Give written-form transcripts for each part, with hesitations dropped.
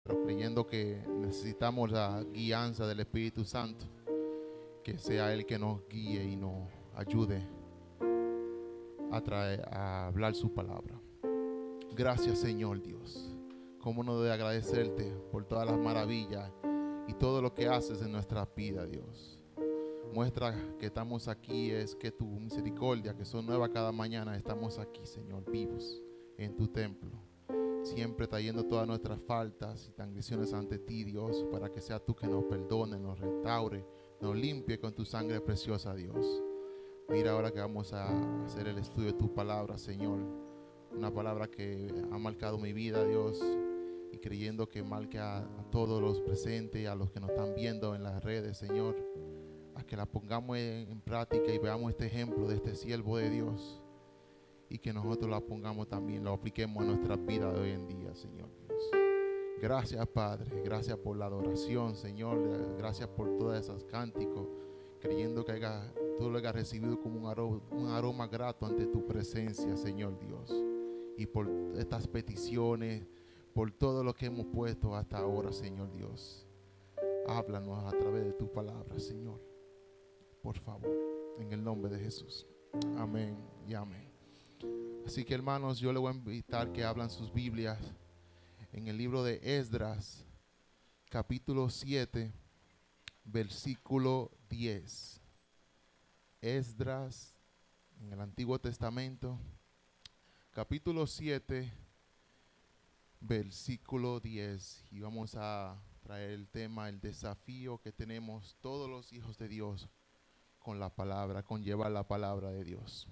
pero creyendo que necesitamos la guianza del Espíritu Santo, que sea Él que nos guíe y nos ayude a hablar su palabra. Gracias, Señor Dios. Cómo no de agradecerte por todas las maravillas y todo lo que haces en nuestra vida, Dios. Muestra que estamos aquí es que tu misericordia, que son nuevas cada mañana, estamos aquí, Señor, vivos en tu templo, siempre trayendo todas nuestras faltas y transgresiones ante ti, Dios, para que sea tú que nos perdone, nos restaure, nos limpie con tu sangre preciosa, Dios. Mira ahora que vamos a hacer el estudio de tu palabra, Señor. Una palabra que ha marcado mi vida, Dios, y creyendo que marque a todos los presentes y a los que nos están viendo en las redes, Señor, a que la pongamos en práctica y veamos este ejemplo de este siervo de Dios, y que nosotros la pongamos también, lo apliquemos en nuestra vida de hoy en día, Señor Dios. Gracias, Padre, gracias por la adoración, Señor, gracias por todos esos cánticos, creyendo que tú lo hayas recibido como un aroma grato ante tu presencia, Señor Dios, y por estas peticiones, por todo lo que hemos puesto hasta ahora, Señor Dios. Háblanos a través de tu palabra, Señor, por favor, en el nombre de Jesús. Amén y amén. Así que, hermanos, yo les voy a invitar que hablan sus Biblias en el libro de Esdras, capítulo 7, versículo 10. Esdras, en el Antiguo Testamento, capítulo 7, versículo 10. Y vamos a traer el tema, el desafío que tenemos todos los hijos de Dios con la palabra, con llevar la palabra de Dios.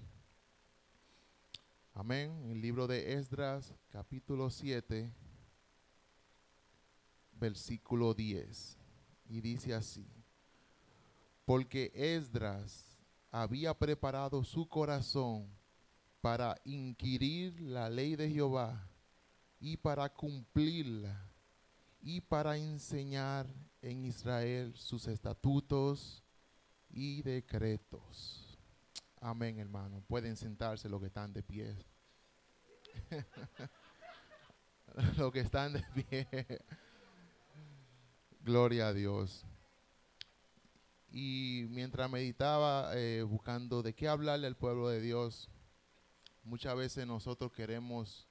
Amén. El libro de Esdras, capítulo 7, versículo 10. Y dice así: porque Esdras había preparado su corazón para inquirir la ley de Jehová y para cumplirla y para enseñar en Israel sus estatutos y decretos. Amén, hermano. Pueden sentarse los que están de pie. Los que están de pie. Gloria a Dios. Y mientras meditaba buscando de qué hablarle al pueblo de Dios, muchas veces nosotros queremos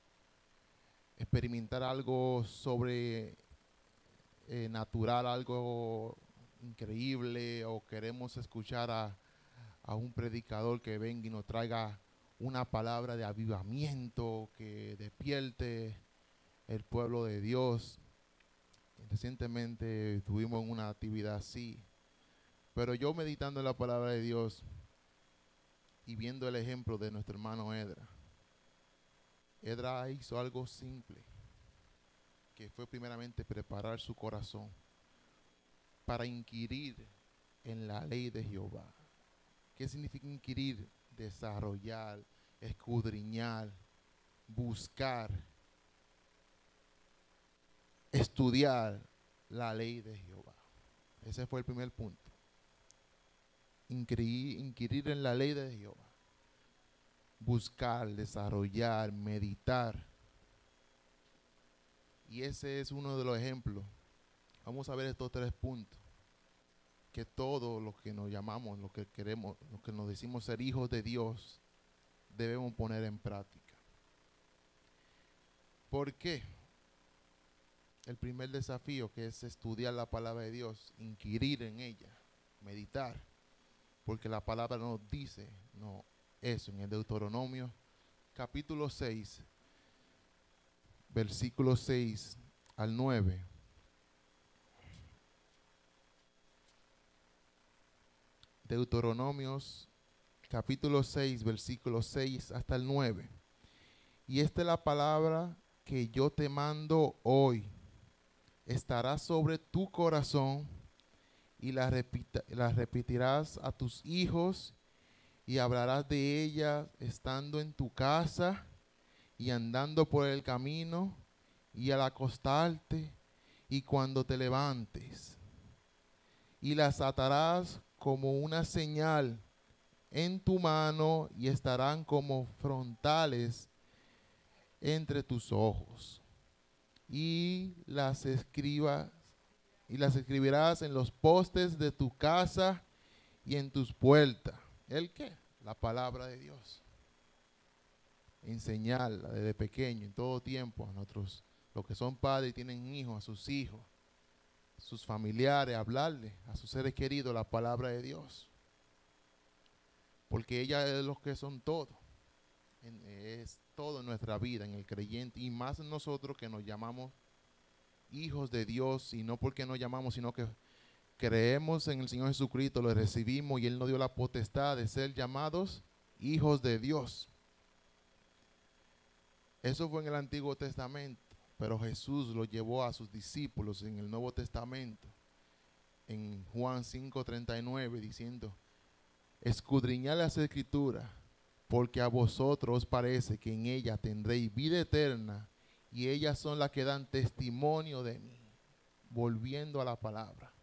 experimentar algo sobre natural, algo increíble, o queremos escuchar a un predicador que venga y nos traiga una palabra de avivamiento que despierte el pueblo de Dios. Recientemente tuvimos una actividad así, pero yo meditando en la palabra de Dios y viendo el ejemplo de nuestro hermano Edra hizo algo simple, que fue primeramente preparar su corazón para inquirir en la ley de Jehová. ¿Qué significa inquirir? Desarrollar, escudriñar, buscar, estudiar la ley de Jehová. Ese fue el primer punto. Inquirir en la ley de Jehová. Buscar, desarrollar, meditar. Y ese es uno de los ejemplos. Vamos a ver estos tres puntos. Que todo lo que nos llamamos, lo que queremos, lo que nos decimos ser hijos de Dios, debemos poner en práctica. ¿Por qué? El primer desafío, que es estudiar la palabra de Dios, inquirir en ella, meditar, porque la palabra nos dice eso en el Deuteronomio capítulo 6, versículo 6 al 9. Deuteronomios capítulo 6, versículo 6 hasta el 9. Y esta es la palabra que yo te mando hoy. Estará sobre tu corazón y la repetirás a tus hijos y hablarás de ella estando en tu casa y andando por el camino y al acostarte y cuando te levantes. Y las atarás como una señal en tu mano y estarán como frontales entre tus ojos. y las escribas y las escribirás en los postes de tu casa y en tus puertas. ¿El qué? La palabra de Dios. Enseñarla desde pequeño, en todo tiempo, a nosotros, los que son padres y tienen hijos, a sus hijos, sus familiares, hablarle a sus seres queridos la palabra de Dios. Porque ella es lo que son todo. Es todo en nuestra vida, en el creyente, y más nosotros que nos llamamos hijos de Dios, y no porque nos llamamos, sino que creemos en el Señor Jesucristo, lo recibimos y Él nos dio la potestad de ser llamados hijos de Dios. Eso fue en el Antiguo Testamento, pero Jesús lo llevó a sus discípulos en el Nuevo Testamento, en Juan 5:39, diciendo: escudriñad las Escrituras, porque a vosotros os parece que en ella tendréis vida eterna, y ellas son las que dan testimonio de mí. Volviendo a la palabra,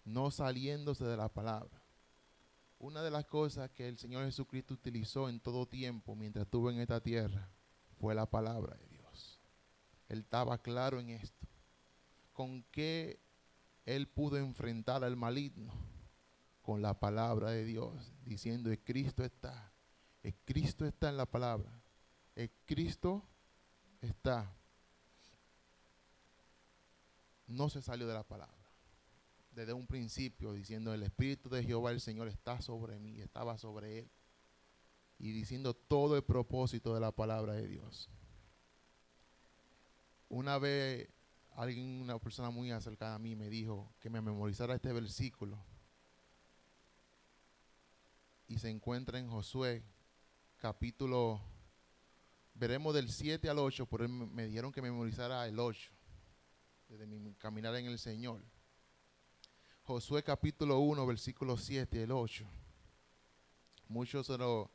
no saliéndose de la palabra. Una de las cosas que el Señor Jesucristo utilizó en todo tiempo mientras estuvo en esta tierra fue la palabra de Dios. Él estaba claro en esto. ¿Con qué Él pudo enfrentar al maligno? Con la palabra de Dios, diciendo: el Cristo está en la palabra, el Cristo está. No se salió de la palabra desde un principio, diciendo: el Espíritu de Jehová el Señor está sobre mí, estaba sobre él, y diciendo todo el propósito de la palabra de Dios. Una vez una persona muy acercada a mí me dijo que me memorizara este versículo, y se encuentra en Josué capítulo, veremos del 7 al 8, pero me dijeron que memorizara el 8 desde mi caminar en el Señor. Josué capítulo 1, versículo 7 y el 8. Muchos lo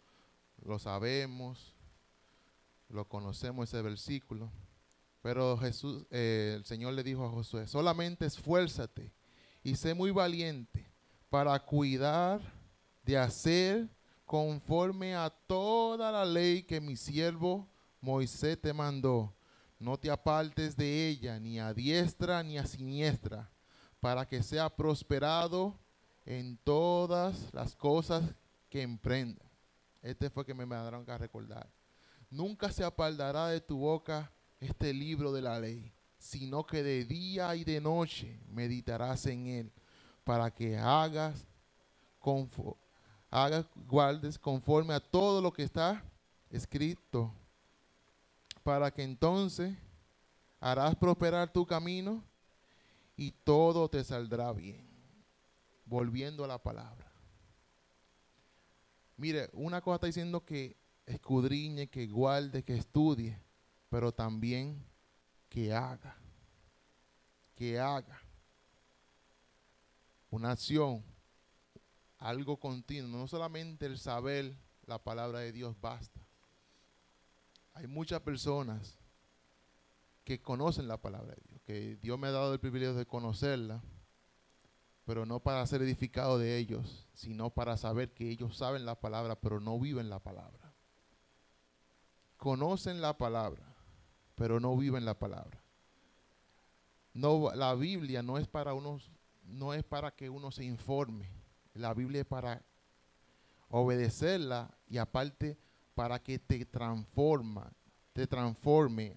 sabemos, lo conocemos ese versículo. Pero el Señor le dijo a Josué: solamente esfuérzate y sé muy valiente para cuidar de hacer conforme a toda la ley que mi siervo Moisés te mandó. No te apartes de ella, ni a diestra ni a siniestra, para que sea prosperado en todas las cosas que emprenda. Este fue que me mandaron a recordar. Nunca se apartará de tu boca este libro de la ley, sino que de día y de noche meditarás en él, para que guardes conforme a todo lo que está escrito, para que entonces harás prosperar tu camino y todo te saldrá bien. Volviendo a la palabra. Mire, una cosa está diciendo que escudriñe, que guarde, que estudie, pero también que haga. Que haga. Una acción, algo continuo. No solamente el saber la palabra de Dios basta. Hay muchas personas que conocen la palabra de Dios, que Dios me ha dado el privilegio de conocerla, pero no para ser edificado de ellos, sino para saber que ellos saben la palabra, pero no viven la palabra. Conocen la palabra, pero no viven la palabra. No, la Biblia no es para que uno se informe. La Biblia es para obedecerla, y aparte para que te transforme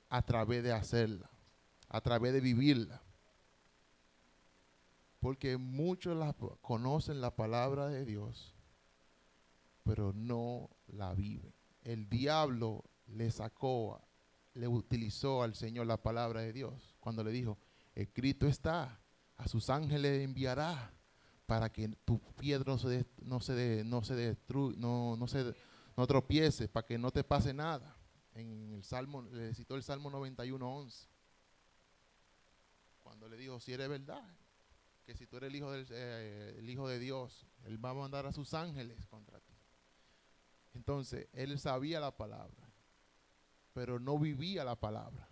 a través de hacerla, a través de vivirla. Porque muchos conocen la palabra de Dios, pero no la viven. El diablo le utilizó al Señor la palabra de Dios cuando le dijo: escrito está, a sus ángeles enviará para que tu piedra no tropiece, para que no te pase nada. En el Salmo, le citó el Salmo 91:11, cuando le dijo: si eres verdad, que si tú eres el hijo de Dios, Él va a mandar a sus ángeles contra ti. Entonces, él sabía la palabra, pero no vivía la palabra.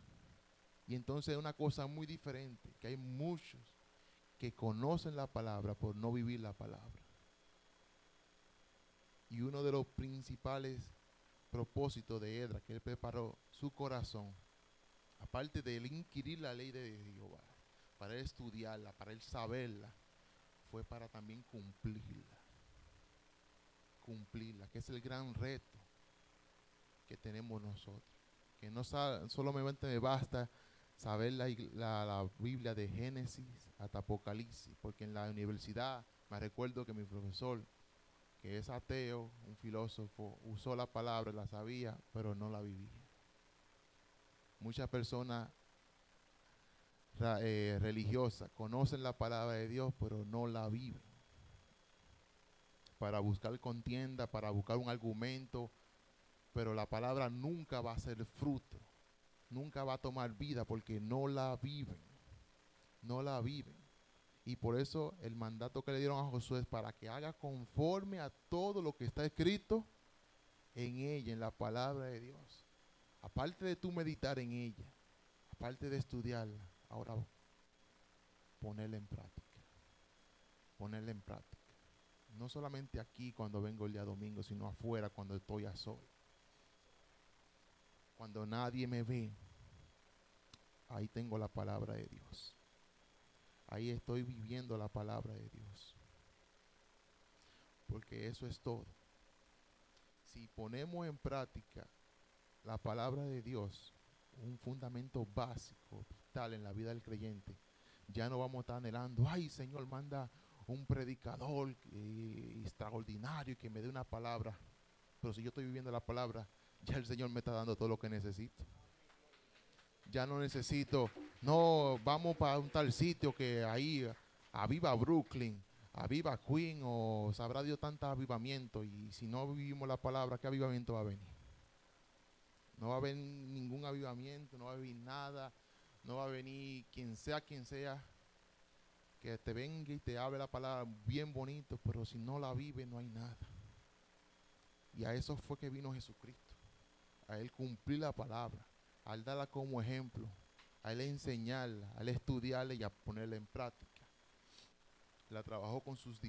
Y entonces es una cosa muy diferente, que hay muchos que conocen la palabra por no vivir la palabra. Y uno de los principales propósitos de Edra, que él preparó su corazón aparte de él inquirir la ley de Jehová, para él estudiarla, para él saberla, fue para también cumplirla, que es el gran reto que tenemos nosotros. Que no solamente me basta saber la Biblia de Génesis hasta Apocalipsis, porque en la universidad me recuerdo que mi profesor, que es ateo, un filósofo, usó la palabra, la sabía, pero no la vivía. Muchas personas religiosas conocen la palabra de Dios, pero no la viven. Para buscar contienda, para buscar un argumento, pero la palabra nunca va a ser fruto, nunca va a tomar vida porque no la viven, no la viven. Y por eso el mandato que le dieron a Josué es para que haga conforme a todo lo que está escrito en ella, en la palabra de Dios. Aparte de tú meditar en ella, aparte de estudiarla, ahora ponerla en práctica. Ponerla en práctica. No solamente aquí cuando vengo el día domingo, sino afuera cuando estoy a sol. Cuando nadie me ve, ahí tengo la palabra de Dios. Ahí estoy viviendo la palabra de Dios. Porque eso es todo. Si ponemos en práctica la palabra de Dios, un fundamento básico, vital en la vida del creyente, ya no vamos a estar anhelando, ay Señor, manda un predicador extraordinario que me dé una palabra. Pero si yo estoy viviendo la palabra, ya el Señor me está dando todo lo que necesito. Ya no necesito, no, vamos para un tal sitio que ahí aviva Brooklyn, aviva Queen, o sabrá Dios tanto avivamiento. Y si no vivimos la palabra, ¿qué avivamiento va a venir? No va a haber ningún avivamiento, no va a venir nada, no va a venir quien sea, que te venga y te hable la palabra bien bonito, pero si no la vive no hay nada. Y a eso fue que vino Jesucristo, a Él cumplir la palabra, a Él darla como ejemplo, a Él enseñarla, a Él estudiarla y a ponerla en práctica. La trabajó con sus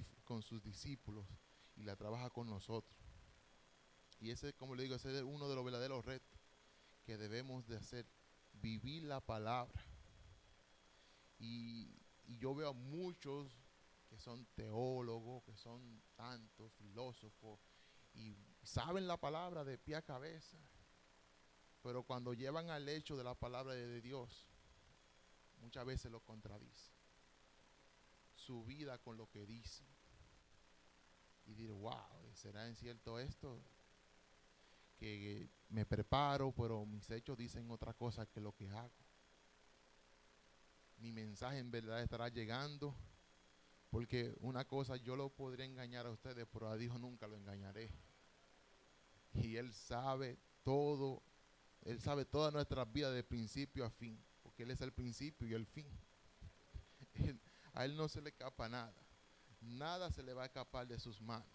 discípulos y la trabaja con nosotros. Y ese, como le digo, ese es uno de los verdaderos retos que debemos de hacer, vivir la palabra. Y yo veo a muchos que son teólogos, que son tantos filósofos, y saben la palabra de pie a cabeza, pero cuando llevan al hecho de la palabra de Dios, muchas veces lo contradice su vida con lo que dice. Y diré, wow, ¿será en cierto esto? Que me preparo, pero mis hechos dicen otra cosa que lo que hago. Mi mensaje en verdad estará llegando, porque una cosa yo lo podría engañar a ustedes, pero a Dios nunca lo engañaré. Y Él sabe todo, Él sabe todas nuestras vidas de principio a fin, porque Él es el principio y el fin. A Él no se le escapa nada, nada se le va a escapar de sus manos.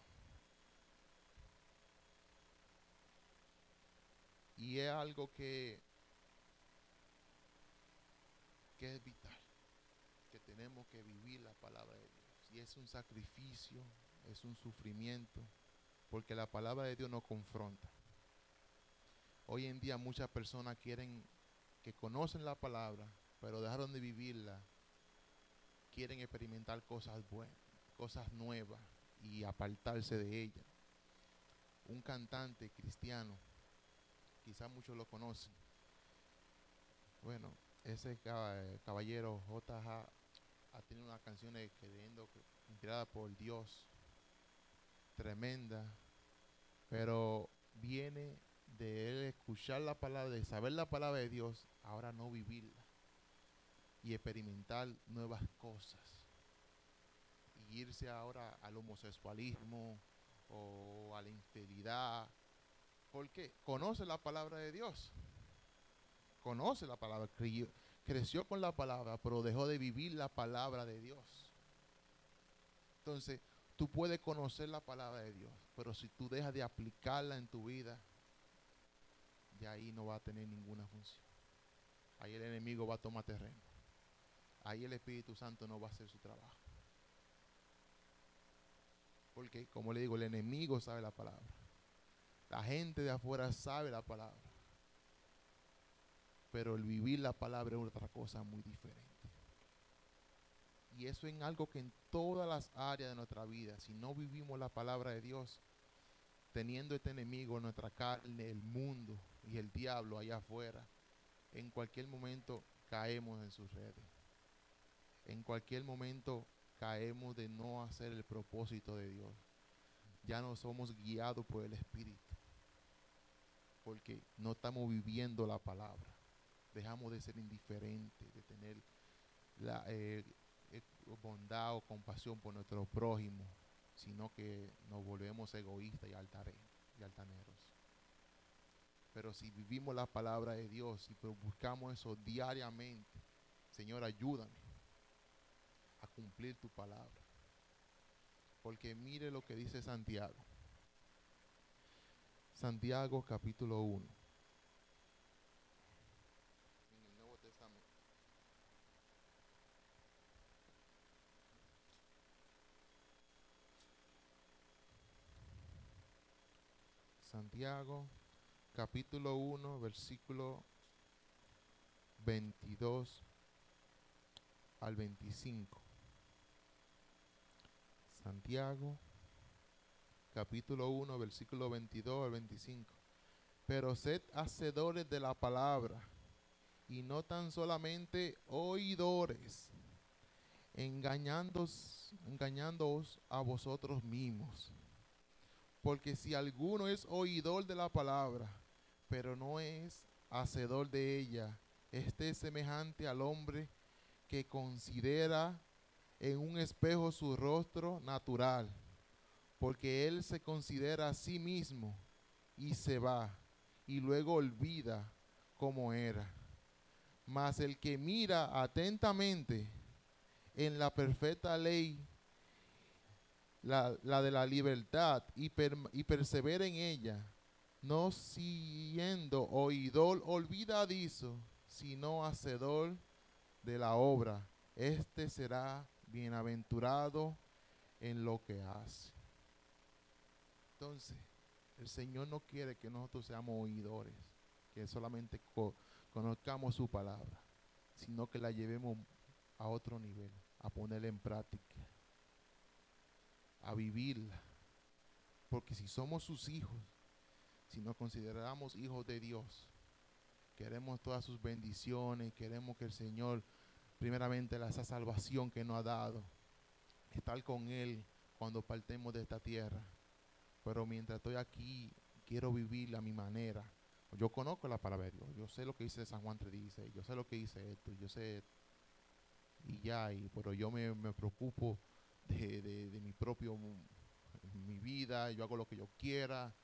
Y es algo que es vital, que tenemos que vivir la palabra de Dios. Y es un sacrificio, es un sufrimiento, porque la palabra de Dios nos confronta. Hoy en día muchas personas que conocen la palabra, pero dejaron de vivirla, quieren experimentar cosas buenas, cosas nuevas y apartarse de ella. Un cantante cristiano, quizás muchos lo conocen. Bueno, ese caballero J.J. ha tenido unas canciones inspiradas por Dios, tremenda, pero viene de él escuchar la palabra, de saber la palabra de Dios, ahora no vivirla y experimentar nuevas cosas y irse ahora al homosexualismo o a la infidelidad, porque conoce la palabra de Dios, conoce la palabra, creció con la palabra, pero dejó de vivir la palabra de Dios. Entonces, tú puedes conocer la palabra de Dios, pero si tú dejas de aplicarla en tu vida, de ahí no va a tener ninguna función. Ahí el enemigo va a tomar terreno. Ahí el Espíritu Santo no va a hacer su trabajo. Porque, como le digo, el enemigo sabe la palabra. La gente de afuera sabe la palabra. pero el vivir la palabra es otra cosa muy diferente. Y eso es algo que en todas las áreas de nuestra vida, si no vivimos la palabra de Dios, teniendo este enemigo, nuestra carne, el mundo y el diablo allá afuera, en cualquier momento caemos en sus redes. En cualquier momento caemos de no hacer el propósito de Dios. Ya no somos guiados por el Espíritu, porque no estamos viviendo la palabra. Dejamos de ser indiferentes, de tener la bondad o compasión por nuestro prójimo, sino que nos volvemos egoístas y altaneros. Pero si vivimos la palabra de Dios y buscamos eso diariamente, Señor, ayúdame a cumplir tu palabra. Porque mire lo que dice Santiago. Santiago capítulo 1. En el Nuevo Testamento. Santiago capítulo 1, versículo 22 al 25. Santiago capítulo 1, versículo 22 al 25. Pero sed hacedores de la palabra, y no tan solamente oidores, engañándoos a vosotros mismos. Porque si alguno es oidor de la palabra, pero no es hacedor de ella, este es semejante al hombre que considera en un espejo su rostro natural, porque él se considera a sí mismo y se va, y luego olvida cómo era. Mas el que mira atentamente en la perfecta ley, la de la libertad, y persevera en ella, no siendo oidor olvidadizo, sino hacedor de la obra, este será bienaventurado en lo que hace. Entonces, el Señor no quiere que nosotros seamos oidores, que solamente conozcamos su palabra, sino que la llevemos a otro nivel, a ponerla en práctica, a vivirla. Porque si somos sus hijos, si nos consideramos hijos de Dios, queremos todas sus bendiciones, queremos que el Señor, primeramente, esa salvación que nos ha dado, estar con Él cuando partemos de esta tierra. Pero mientras estoy aquí, quiero vivir a mi manera. Yo conozco la palabra de Dios, yo sé lo que dice San Juan 3:16, yo sé lo que dice esto, yo sé, y ya, pero yo me preocupo de mi propio, mi vida, yo hago lo que yo quiera,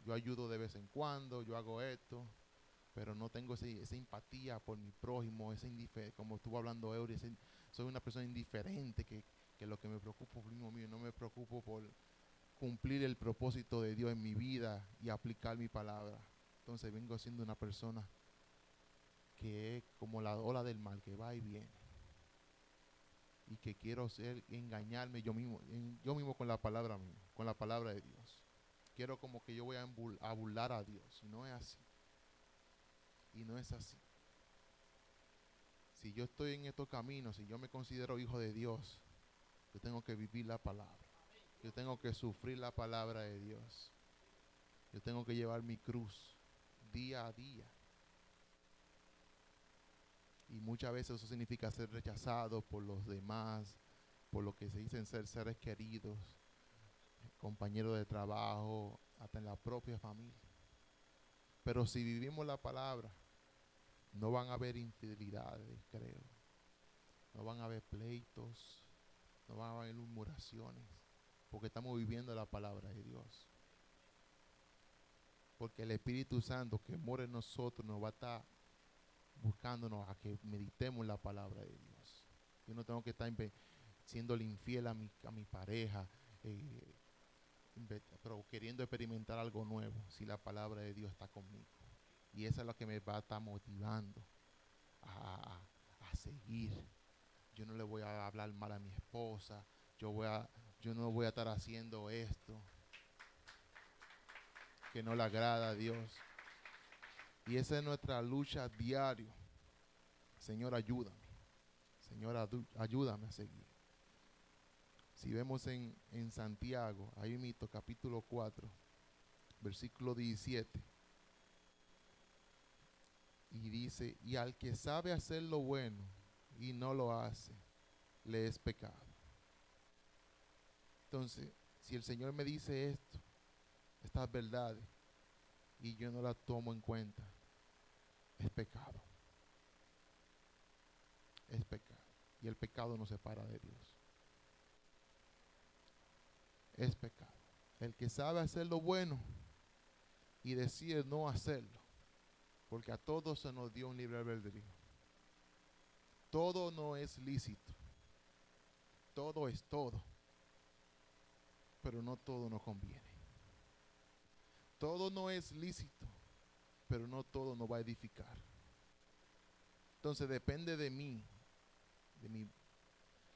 yo ayudo de vez en cuando, yo hago esto, pero no tengo esa empatía por mi prójimo, como estuvo hablando Eury, soy una persona indiferente que lo que me preocupo por mí mismo, no me preocupo por cumplir el propósito de Dios en mi vida y aplicar mi palabra. Entonces vengo siendo una persona que es como la ola del mar, que va y viene, y que quiero engañarme yo mismo con la palabra de Dios. Quiero como que yo voy a burlar a Dios, y no es así. Y no es así. Si yo estoy en estos caminos, si yo me considero hijo de Dios, yo tengo que vivir la palabra. Yo tengo que sufrir la palabra de Dios. Yo tengo que llevar mi cruz día a día. Y muchas veces eso significa ser rechazado por los demás, por lo que se dicen ser seres queridos, compañeros de trabajo, hasta en la propia familia. Pero si vivimos la palabra, no van a haber infidelidades, creo. No van a haber pleitos, no van a haber murmuraciones, porque estamos viviendo la palabra de Dios. Porque el Espíritu Santo que mora en nosotros nos va a estar buscándonos a que meditemos la palabra de Dios. Yo no tengo que estar siéndole infiel a mi pareja, pero queriendo experimentar algo nuevo, si la palabra de Dios está conmigo. Y eso es lo que me va a estar motivando a seguir. Yo no le voy a hablar mal a mi esposa, yo no voy a estar haciendo esto que no le agrada a Dios. Y esa es nuestra lucha diaria. Señor, ayúdame. Señor, ayúdame a seguir. Si vemos en Santiago, ahí mismo, capítulo 4, versículo 17. Y dice, y al que sabe hacer lo bueno y no lo hace, le es pecado. Entonces, si el Señor me dice esto, estas verdades, y yo no las tomo en cuenta, es pecado. Es pecado. Y el pecado nos separa de Dios. Es pecado. El que sabe hacer lo bueno y decide no hacerlo, porque a todos se nos dio un libre albedrío. Todo no es lícito. Todo es todo. Pero no todo nos conviene. Todo no es lícito, pero no todo nos va a edificar. Entonces depende de mí, de mi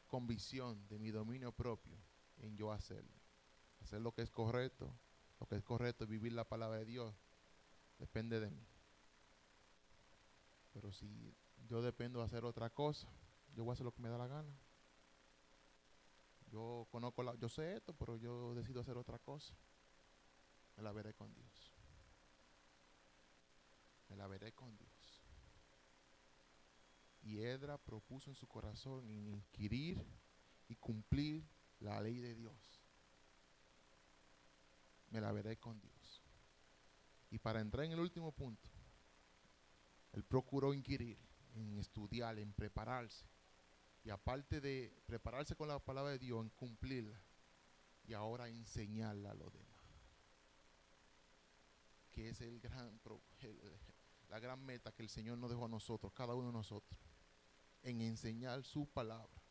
convicción, de mi dominio propio, en yo hacerlo. Hacer lo que es correcto es vivir la palabra de Dios, depende de mí. Pero si yo dependo de hacer otra cosa, yo voy a hacer lo que me da la gana. Yo sé esto, pero yo decido hacer otra cosa. Me la veré con Dios. Me la veré con Dios. Y Edra propuso en su corazón inquirir y cumplir la ley de Dios. Me la veré con Dios. Y para entrar en el último punto, él procuró inquirir, en estudiar, en prepararse. Y aparte de prepararse con la palabra de Dios, en cumplirla. Y ahora enseñarla a los demás. Que es la gran meta que el Señor nos dejó a nosotros, cada uno de nosotros. En enseñar su palabra.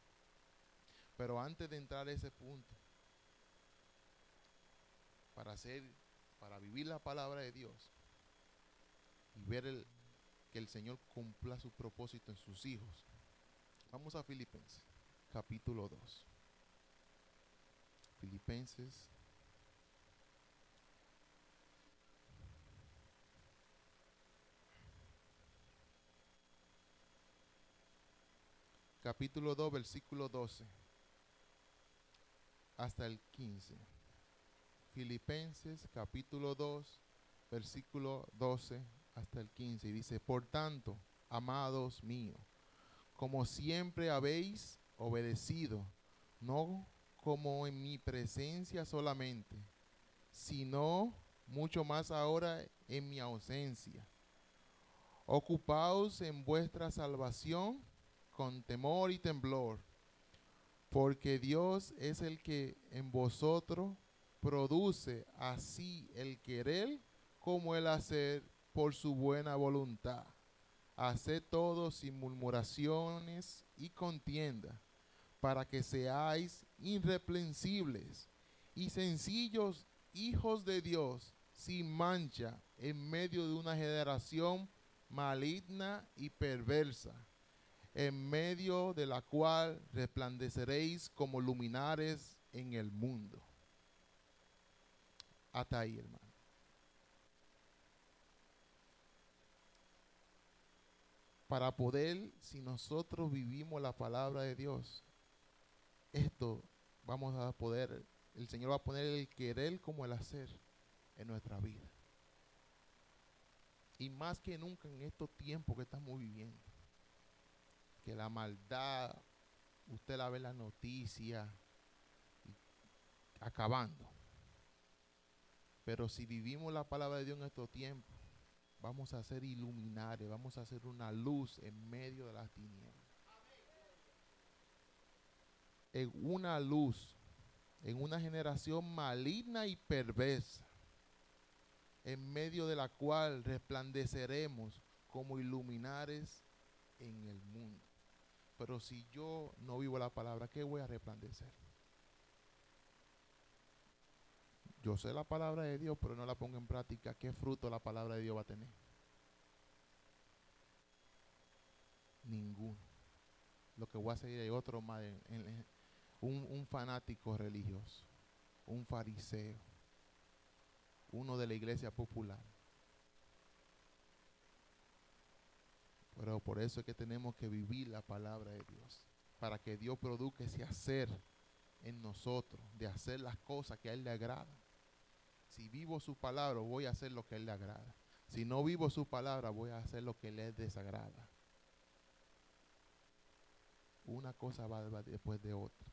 Pero antes de entrar a ese punto, para vivir la palabra de Dios y ver que el Señor cumpla su propósito en sus hijos, vamos a Filipenses, capítulo 2. Filipenses, capítulo 2, versículo 12 hasta el 15. Filipenses, capítulo 2, versículo 12 hasta el 15. Y dice, por tanto, amados míos, como siempre habéis obedecido, no como en mi presencia solamente, sino mucho más ahora en mi ausencia. Ocupaos en vuestra salvación con temor y temblor, porque Dios es el que en vosotros produce así el querer como el hacer por su buena voluntad. Haced todo sin murmuraciones y contienda, para que seáis irreprensibles y sencillos hijos de Dios, sin mancha, en medio de una generación maligna y perversa, en medio de la cual resplandeceréis como luminares en el mundo. Hasta ahí, hermano. Para poder, si nosotros vivimos la palabra de Dios, esto vamos a poder, el Señor va a poner el querer como el hacer en nuestra vida. Y más que nunca en estos tiempos que estamos viviendo, que la maldad, usted la ve en la noticia, acabando. Pero si vivimos la palabra de Dios en estos tiempos, vamos a ser iluminares, vamos a ser una luz en medio de las tinieblas. En una luz, en una generación maligna y perversa, en medio de la cual resplandeceremos como iluminares en el mundo. Pero si yo no vivo la palabra, ¿qué voy a resplandecer? Yo sé la palabra de Dios, pero no la pongo en práctica. ¿Qué fruto la palabra de Dios va a tener? Ninguno. Lo que voy a seguir es otro más, un fanático religioso, un fariseo, uno de la iglesia popular. Pero por eso es que tenemos que vivir la palabra de Dios, para que Dios produzca ese hacer en nosotros, de hacer las cosas que a Él le agrada. Si vivo su palabra, voy a hacer lo que a Él le agrada. Si no vivo su palabra, voy a hacer lo que le desagrada. Una cosa va después de otra.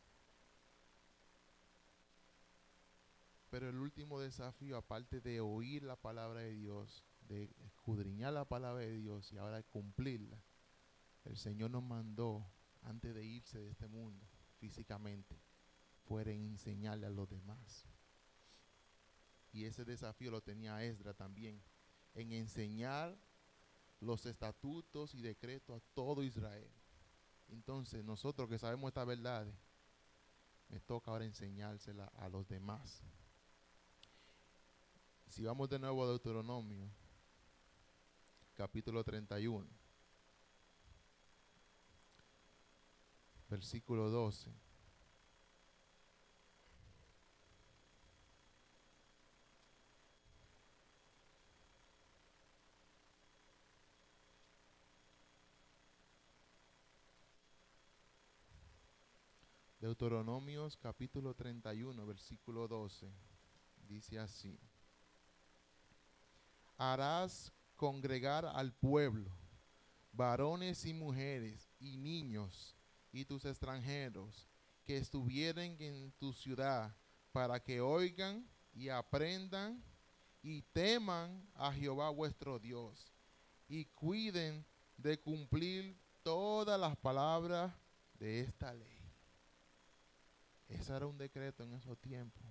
Pero el último desafío, aparte de oír la palabra de Dios, de escudriñar la palabra de Dios y ahora de cumplirla, el Señor nos mandó, antes de irse de este mundo físicamente, fuera en enseñarle a los demás. Y ese desafío lo tenía Esdras también, en enseñar los estatutos y decretos a todo Israel. Entonces nosotros que sabemos estas verdades, me toca ahora enseñársela a los demás. Si vamos de nuevo a Deuteronomio, capítulo 31, versículo 12. Deuteronomios capítulo 31, versículo 12. Dice así: harás congregar al pueblo, varones y mujeres y niños y tus extranjeros que estuvieren en tu ciudad, para que oigan y aprendan y teman a Jehová vuestro Dios y cuiden de cumplir todas las palabras de esta ley. Ese era un decreto en esos tiempos.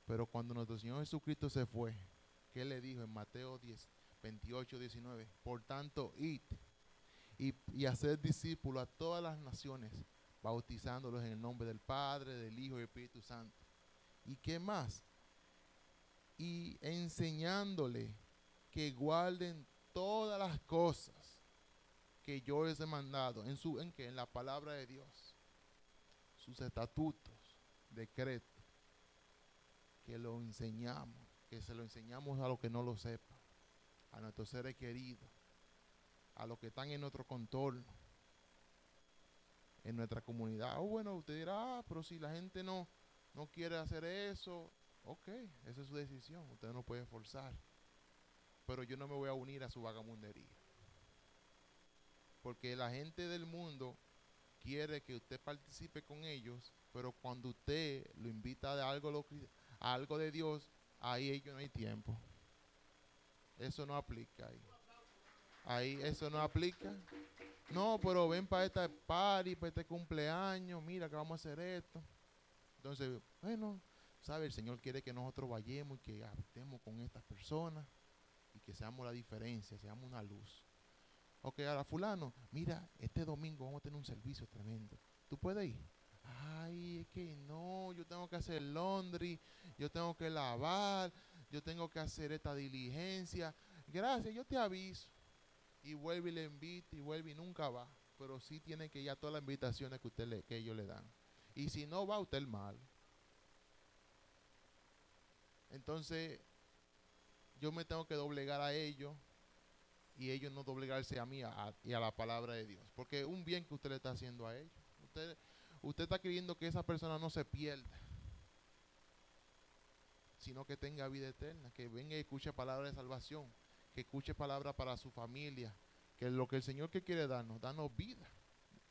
Pero cuando nuestro Señor Jesucristo se fue, ¿qué le dijo en Mateo 10, 28, 19? Por tanto, id y hacer discípulos a todas las naciones, bautizándolos en el nombre del Padre, del Hijo y del Espíritu Santo. ¿Y qué más? Y enseñándole que guarden todas las cosas que yo les he mandado, en la palabra de Dios, sus estatutos, decretos, que lo enseñamos, que se lo enseñamos a los que no lo sepan, a nuestros seres queridos, a los que están en nuestro contorno, en nuestra comunidad. Bueno, usted dirá, pero si la gente no quiere hacer eso, ok, esa es su decisión, usted no puede forzar. Pero yo no me voy a unir a su vagabundería. Porque la gente del mundo quiere que usted participe con ellos, pero cuando usted lo invita a algo de Dios, ahí ellos no hay tiempo. Eso no aplica ahí. Ahí eso no aplica. No, pero ven para esta party, para este cumpleaños, mira que vamos a hacer esto. Entonces, bueno, sabe, el Señor quiere que nosotros vayamos y que estemos con estas personas y que seamos la diferencia, seamos una luz. Ok, ahora fulano, mira, este domingo vamos a tener un servicio tremendo. ¿Tú puedes ir? Ay, es que no, yo tengo que hacer laundry, yo tengo que lavar, yo tengo que hacer esta diligencia. Gracias, yo te aviso. Y vuelve y le invita y vuelve y nunca va. Pero sí tiene que ir a todas las invitaciones que ellos le dan. Y si no va, usted es mal. Entonces, yo me tengo que doblegar a ellos y ellos no doblegarse a mí y a la palabra de Dios. Porque es un bien que usted le está haciendo a ellos. Usted está queriendo que esa persona no se pierda, sino que tenga vida eterna, que venga y escuche palabra de salvación, que escuche palabra para su familia, que lo que el Señor que quiere darnos vida.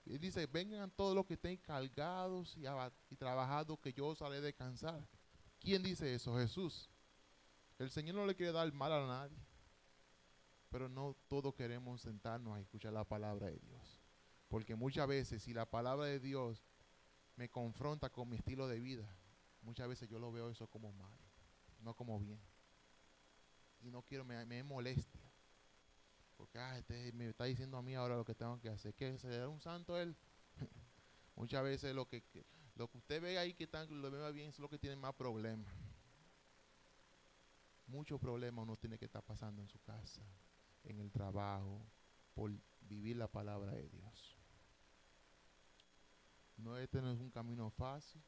Y dice, vengan todos los que estén cargados y trabajados, que yo os haré descansar. ¿Quién dice eso? Jesús. El Señor no le quiere dar mal a nadie, pero no todos queremos sentarnos a escuchar la palabra de Dios. Porque muchas veces, si la palabra de Dios me confronta con mi estilo de vida, muchas veces yo lo veo eso como mal, no como bien. Y no quiero, me molestia. Porque este me está diciendo a mí ahora lo que tengo que hacer. ¿Qué? ¿Será un santo él? Muchas veces lo que usted ve ahí que lo ve bien es lo que tiene más problemas. Muchos problemas uno tiene que estar pasando en su casa, en el trabajo, por vivir la palabra de Dios. Este no es un camino fácil.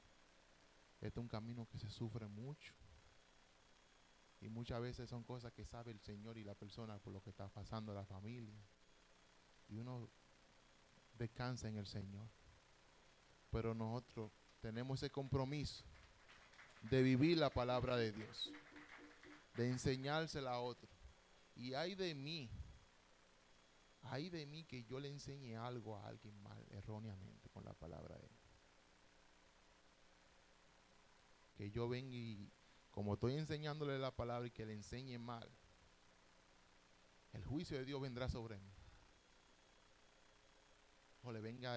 Este es un camino que se sufre mucho. Y muchas veces son cosas que sabe el Señor y la persona por lo que está pasando la familia. y uno descansa en el Señor. Pero nosotros tenemos ese compromiso de vivir la palabra de Dios, de enseñársela a otro. Y ay de mí que yo le enseñe algo a alguien mal, erróneamente, con la palabra de Dios. Que yo venga y, como estoy enseñándole la palabra, y que le enseñe mal, el juicio de Dios vendrá sobre mí. O le venga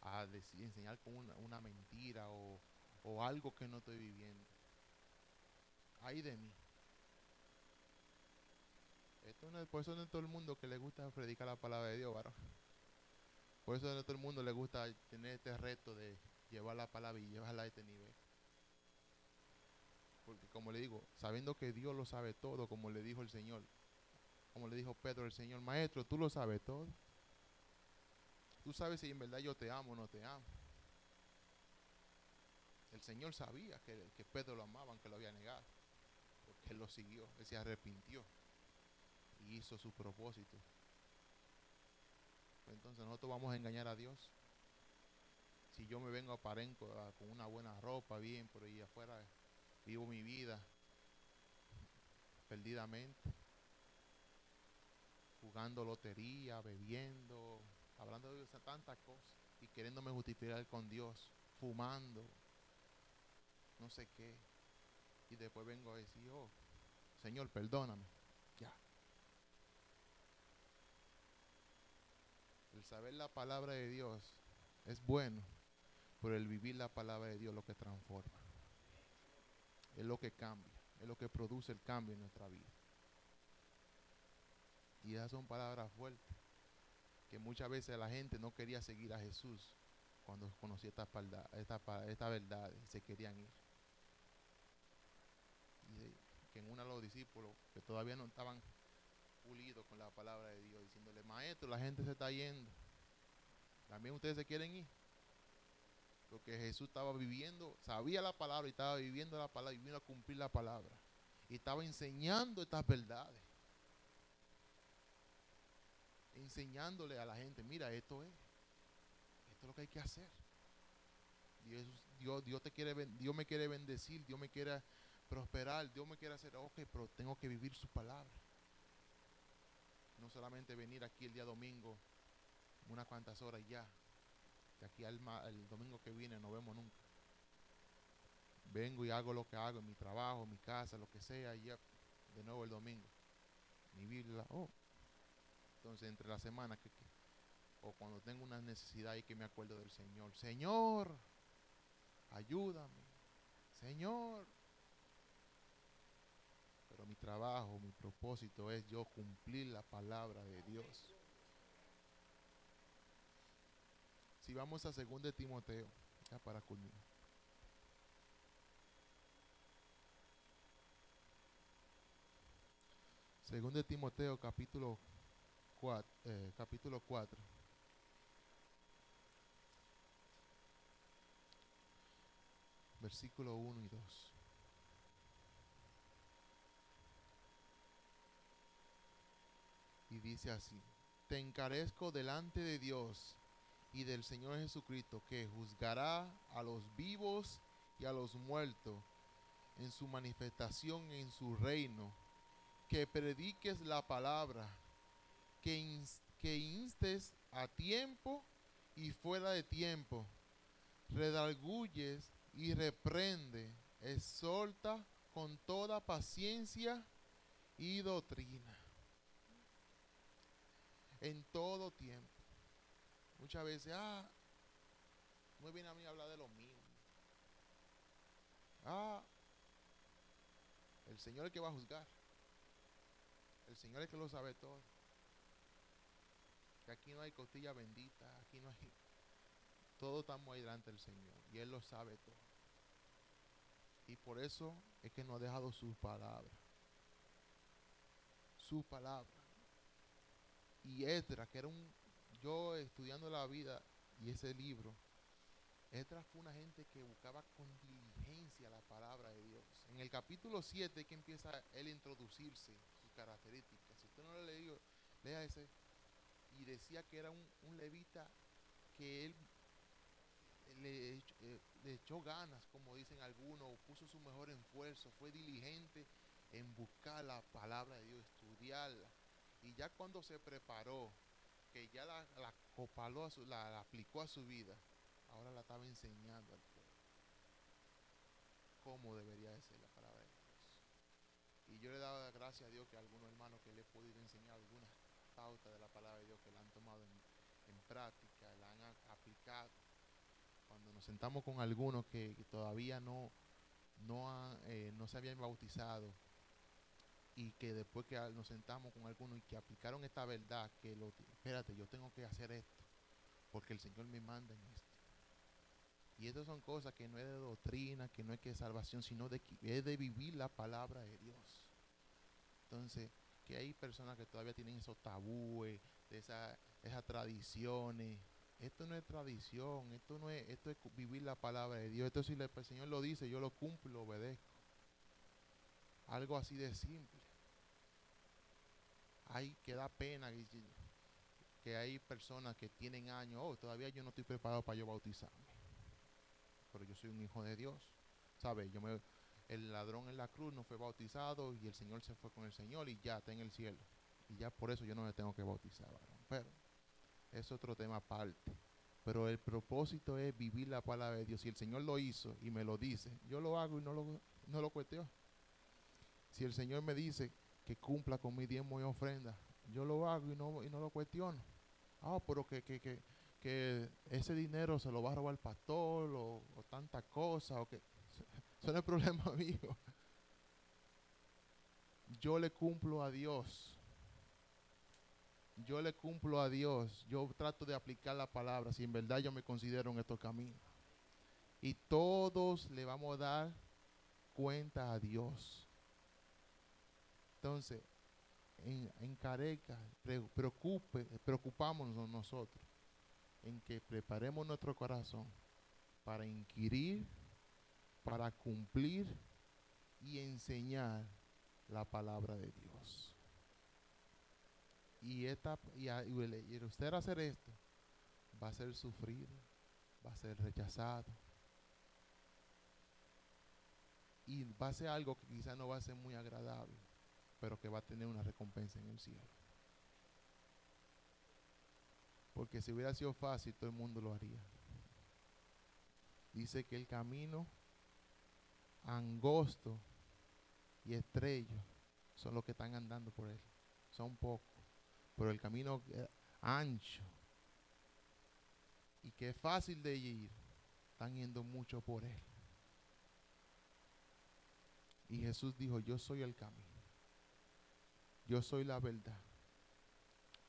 a decir, enseñar con una mentira o algo que no estoy viviendo. Ay de mí. Por eso no es todo el mundo que le gusta predicar la palabra de Dios, varón. Por eso no a todo el mundo le gusta tener este reto de llevar la palabra y llevarla a este nivel. Porque como le digo, sabiendo que Dios lo sabe todo, como le dijo el Señor, como le dijo Pedro al Señor, maestro, tú lo sabes todo. Tú sabes si en verdad yo te amo o no te amo. El Señor sabía que Pedro lo amaba, aunque lo había negado, porque él lo siguió, él se arrepintió y hizo su propósito. Entonces nosotros vamos a engañar a Dios. Si yo me vengo aparento con una buena ropa, bien, por ahí afuera, vivo mi vida perdidamente, jugando lotería, bebiendo, hablando de tantas cosas y queriéndome justificar con Dios, fumando, no sé qué. Y después vengo a decir, oh, Señor, perdóname. Ya. El saber la palabra de Dios es bueno, pero el vivir la palabra de Dios es lo que transforma. Es lo que cambia, es lo que produce el cambio en nuestra vida. Y esas son palabras fuertes, que muchas veces la gente no quería seguir a Jesús cuando conocía esta verdad y se querían ir. Y que en uno de los discípulos que todavía no estaban pulidos con la palabra de Dios, diciéndole, maestro, la gente se está yendo, ¿también ustedes se quieren ir? Porque Jesús estaba viviendo, sabía la palabra y estaba viviendo la palabra y vino a cumplir la palabra. Y estaba enseñando estas verdades. Enseñándole a la gente, mira, esto es lo que hay que hacer. Dios me quiere bendecir, Dios me quiere prosperar, Dios me quiere hacer, ok, pero tengo que vivir su palabra. No solamente venir aquí el día domingo, unas cuantas horas y ya. Que aquí el domingo que viene no vemos nunca. Vengo y hago lo que hago en mi trabajo, en mi casa, lo que sea, y ya de nuevo el domingo. Mi Biblia, entonces entre la semana o cuando tengo una necesidad y que me acuerdo del Señor. Señor, ayúdame. Señor. Pero mi trabajo, mi propósito es yo cumplir la palabra de Dios. Si vamos a 2 de Timoteo, ya para culminar. 2 de Timoteo capítulo 4. Versículo 1 y 2. Y dice así: te encarezco delante de Dios y del Señor Jesucristo, que juzgará a los vivos y a los muertos en su manifestación en su reino, que prediques la palabra, que instes a tiempo y fuera de tiempo, redarguyes y reprende, exhorta con toda paciencia y doctrina. En todo tiempo. Muchas veces, no viene a mí a hablar de lo mío. El Señor es el que va a juzgar. El Señor es el que lo sabe todo. Que aquí no hay costilla bendita, aquí no hay. Todos estamos ahí delante del Señor y Él lo sabe todo. Y por eso es que nos ha dejado su palabra. Su palabra. Y Esdras, que era yo estudiando la vida y ese libro, Esdras fue una gente que buscaba con diligencia la palabra de Dios. En el capítulo 7 es que empieza él a introducirse sus características. Si usted no lo ha leído, lea ese. y decía que era un levita que él le echó ganas, como dicen algunos, puso su mejor esfuerzo, fue diligente en buscar la palabra de Dios, estudiarla. Y ya cuando se preparó, que ya la copaló, la aplicó a su vida, ahora la estaba enseñando al pueblo cómo debería de ser la palabra de Dios. Y yo le he dado gracias a Dios que a algunos hermanos que le he podido enseñar algunas pautas de la palabra de Dios que la han tomado en práctica, la han aplicado. Cuando nos sentamos con algunos que todavía no se habían bautizado, y que después que nos sentamos con algunos y que aplicaron esta verdad, espérate, yo tengo que hacer esto, porque el Señor me manda en esto. Y estas son cosas que no es de doctrina, que no es que es salvación, sino es de vivir la palabra de Dios. Entonces, que hay personas que todavía tienen esos tabúes, esas tradiciones. Esto no es tradición, esto es vivir la palabra de Dios. Esto si el Señor lo dice, yo lo cumplo, lo obedezco. Algo así de simple. Hay que da pena que hay personas que tienen años, todavía yo no estoy preparado para yo bautizarme. Pero yo soy un hijo de Dios. ¿Sabes? El ladrón en la cruz no fue bautizado y el Señor se fue con el Señor y ya está en el cielo. Y ya por eso yo no me tengo que bautizar, varón. Pero es otro tema aparte. Pero el propósito es vivir la palabra de Dios. Si el Señor lo hizo y me lo dice, yo lo hago y no lo cuestiono. Si el Señor me dice que cumpla con mi diezmo y ofrenda, yo lo hago y no lo cuestiono. Pero que ese dinero se lo va a robar el pastor o tanta cosa, o que eso no es problema mío. Yo le cumplo a Dios. Yo le cumplo a Dios. Yo trato de aplicar la palabra si en verdad yo me considero en estos caminos. Y todos le vamos a dar cuenta a Dios. Entonces, en Careca, preocupámonos nosotros en que preparemos nuestro corazón para inquirir, para cumplir y enseñar la palabra de Dios. Y usted hacer esto va a ser sufrido, va a ser rechazado y va a ser algo que quizás no va a ser muy agradable, pero que va a tener una recompensa en el cielo. Porque si hubiera sido fácil, todo el mundo lo haría. Dice que el camino angosto y estrecho son los que están andando por él. Son pocos. Pero el camino ancho y que es fácil de ir, están yendo mucho por él. Y Jesús dijo, yo soy el camino. Yo soy la verdad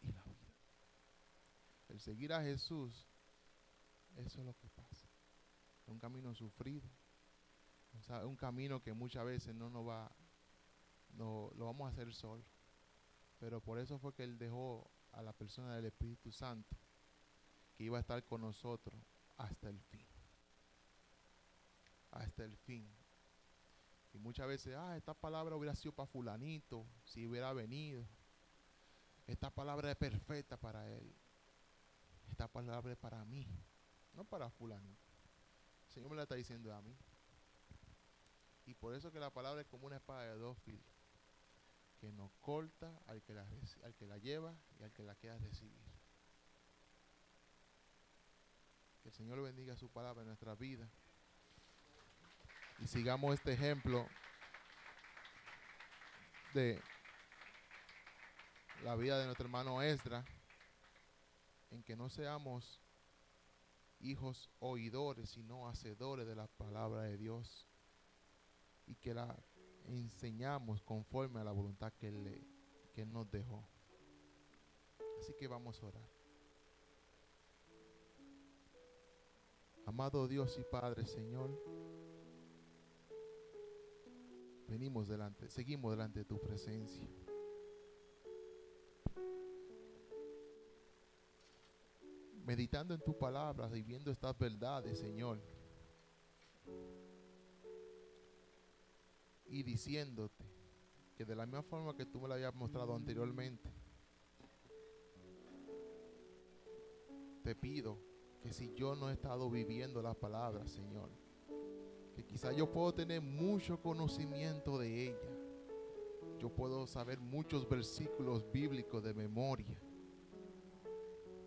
y la vida. El seguir a Jesús, eso es lo que pasa. Es un camino sufrido. O sea, es un camino que muchas veces no lo vamos a hacer solo. Pero por eso fue que Él dejó a la persona del Espíritu Santo, que iba a estar con nosotros hasta el fin. Hasta el fin. Y muchas veces, esta palabra hubiera sido para fulanito, si hubiera venido. Esta palabra es perfecta para él. Esta palabra es para mí, no para fulanito. El Señor me la está diciendo a mí. Y por eso que la palabra es como una espada de dos filos, que nos corta al que la lleva y al que la quiera recibir. Que el Señor bendiga su palabra en nuestra vida. Y sigamos este ejemplo de la vida de nuestro hermano Esdras, en que no seamos hijos oidores, sino hacedores de la palabra de Dios, y que la enseñamos conforme a la voluntad que Él nos dejó. Así que vamos a orar. Amado Dios y Padre, Señor, seguimos delante de tu presencia. Meditando en tu palabra y viendo estas verdades, Señor. Y diciéndote que de la misma forma que tú me lo habías mostrado anteriormente, te pido que si yo no he estado viviendo la palabra, Señor, que quizá yo puedo tener mucho conocimiento de ella, yo puedo saber muchos versículos bíblicos de memoria,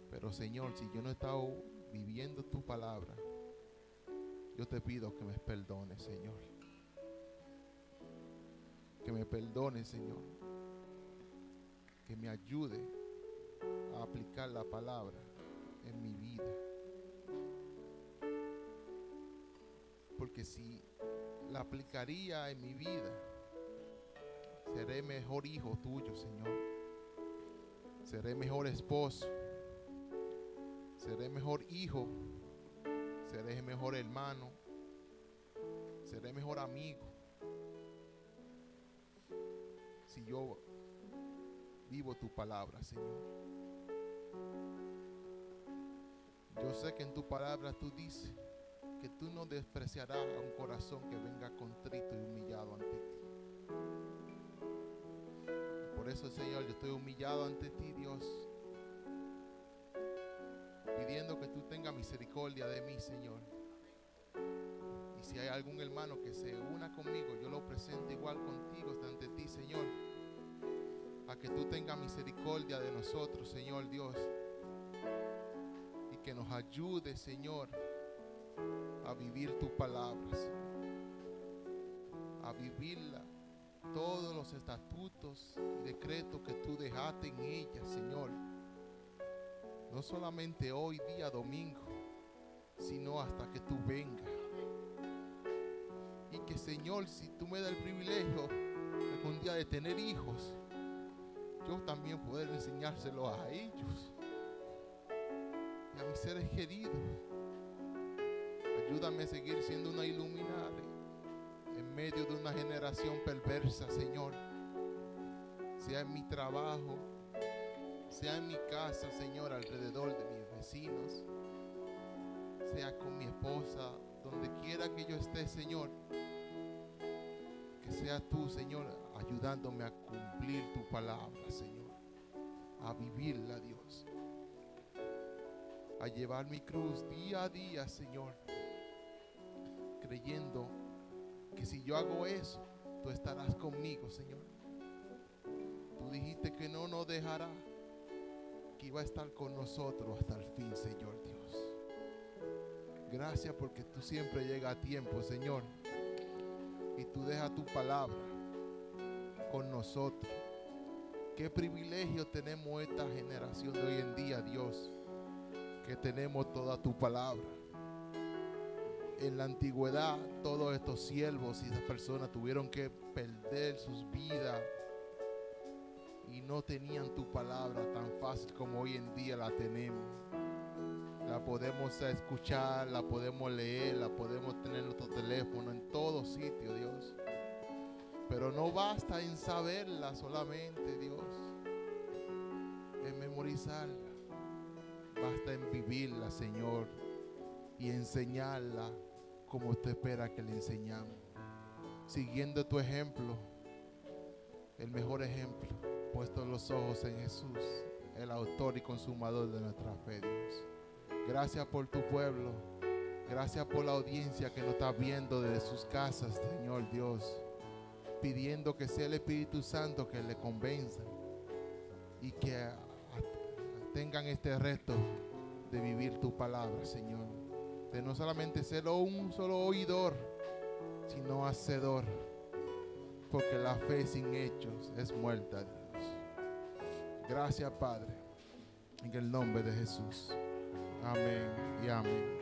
pero Señor, si yo no he estado viviendo tu palabra, yo te pido que me perdones, Señor. Que me perdones, Señor. Que me ayude a aplicar la palabra en mi vida. Porque si la aplicaría en mi vida, seré mejor hijo tuyo, Señor. Seré mejor esposo. Seré mejor hijo. Seré mejor hermano. Seré mejor amigo. Si yo vivo tu palabra, Señor. Yo sé que en tu palabra tú dices que tú no despreciarás a un corazón que venga contrito y humillado ante ti. Por eso, Señor, yo estoy humillado ante ti, Dios, pidiendo que tú tengas misericordia de mí, Señor. Y si hay algún hermano que se una conmigo, yo lo presento igual contigo ante ti, Señor, a que tú tengas misericordia de nosotros, Señor Dios, y que nos ayude, Señor, a vivir tu palabra, Señor, a vivirla, todos los estatutos y decretos que tú dejaste en ella, Señor, no solamente hoy día domingo, sino hasta que tú vengas. Y que, Señor, si tú me das el privilegio algún día de tener hijos, yo también poder enseñárselo a ellos y a mis seres queridos. Ayúdame a seguir siendo una iluminada en medio de una generación perversa, Señor. Sea en mi trabajo, sea en mi casa, Señor, alrededor de mis vecinos, sea con mi esposa, donde quiera que yo esté, Señor. Que sea tú, Señor, ayudándome a cumplir tu palabra, Señor, a vivirla, Dios, a llevar mi cruz día a día, Señor, creyendo que si yo hago eso, tú estarás conmigo, Señor. Tú dijiste que no nos dejará, que iba a estar con nosotros hasta el fin, Señor Dios. Gracias porque tú siempre llegas a tiempo, Señor, y tú dejas tu palabra con nosotros. Qué privilegio tenemos esta generación de hoy en día, Dios, que tenemos toda tu palabra. En la antigüedad, todos estos siervos y esas personas tuvieron que perder sus vidas y no tenían tu palabra tan fácil como hoy en día la tenemos. La podemos escuchar, la podemos leer, la podemos tener en nuestro teléfono, en todo sitio, Dios. Pero no basta en saberla solamente, Dios, en memorizarla. Basta en vivirla, Señor, y enseñarla como usted espera que le enseñamos. Siguiendo tu ejemplo, el mejor ejemplo, puesto los ojos en Jesús, el autor y consumador de nuestra fe, Dios. Gracias por tu pueblo. Gracias por la audiencia que nos está viendo desde sus casas, Señor Dios. Pidiendo que sea el Espíritu Santo que le convenza y que tengan este reto de vivir tu palabra, Señor. De no solamente ser un solo oidor, sino hacedor. Porque la fe sin hechos es muerta, Dios. Gracias, Padre. En el nombre de Jesús. Amén y amén.